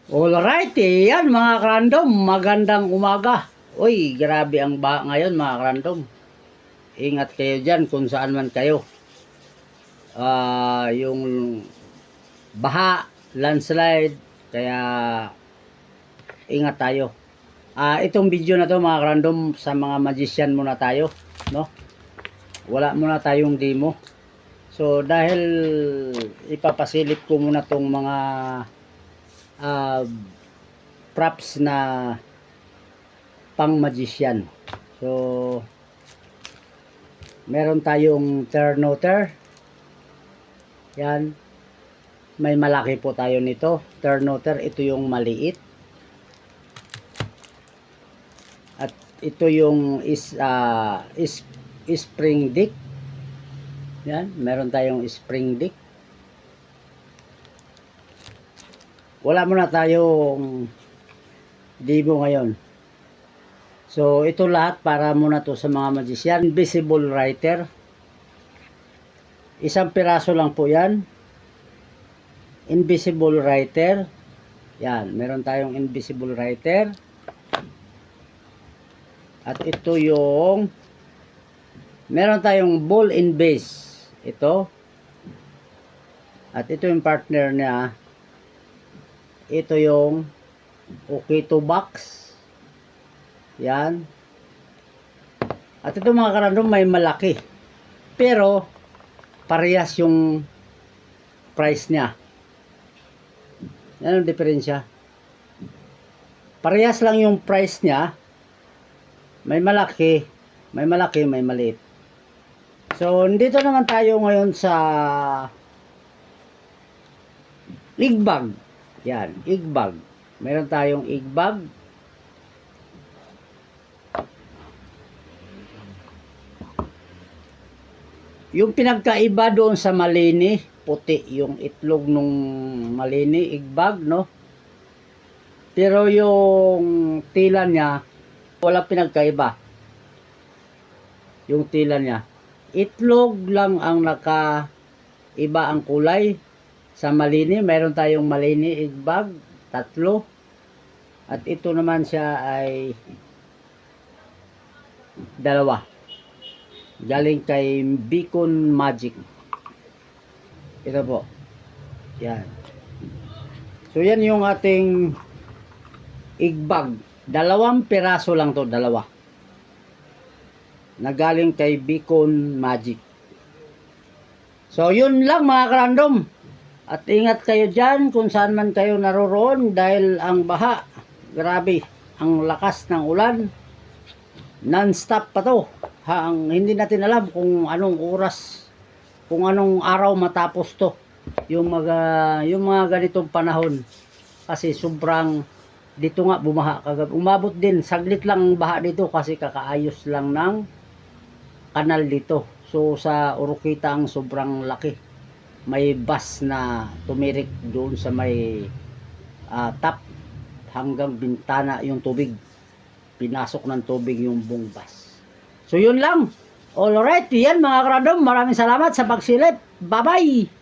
Alright, yan mga krandom, magandang umaga. Uy, grabe ang baha ngayon mga krandom. Ingat kayo dyan kung saan man kayo. Yung baha, landslide, kaya ingat tayo. Itong video na to mga krandom, sa mga magician muna tayo, no? Wala muna tayong demo. So dahil ipapasilip ko muna tong mga props na pang magician. So meron tayong turnoter. Yan. May malaki po tayo nito. Turnoter, ito yung maliit. At ito yung spring dick. Yan, meron tayong spring dick. Wala muna tayong demo ngayon. So ito lahat para muna to sa mga magician. Invisible writer. Isang piraso lang po yan. Invisible writer. Yan, meron tayong invisible writer. At ito yung meron tayong ball and base. Ito. At ito yung partner niya. Ito yung okay to box. Yan. At ito mga karandom may malaki. Pero parehas yung price niya. Yan ang diferensya. Parehas lang yung price niya. May malaki, may maliit. So, dito naman tayo ngayon sa igbag. Yan, igbag. Meron tayong igbag. Yung pinagkaiba doon sa malini, puti yung itlog nung malini, igbag, no? Pero yung tila niya, wala pinagkaiba. Yung tila niya. Itlog lang ang nakaiba ang kulay. Sa malini, mayroon tayong malini igbag, 3. At ito naman siya ay 2. Galing kay Beacon Magic. Ito po. Yan. So yan yung ating igbag. 2 piraso lang to, 2. Nagaling kay Beacon Magic. So yun lang mga karandom. At ingat kayo dyan kung saan man kayo naroroon dahil ang baha, grabe, ang lakas ng ulan, non-stop pa to. Hindi natin alam kung anong oras, kung anong araw matapos to, yung mga ganitong panahon. Kasi sobrang, dito nga bumaha kagabi. Umabot din, saglit lang ang baha dito kasi kakaayos lang ng kanal dito. So sa Oroquita ang sobrang laki. May bus na tumirik doon sa may top hanggang bintana yung tubig. Pinasok ng tubig yung buong bus. So yun lang. Alright, yan mga karandom. Maraming salamat sa pagsilip. Bye-bye!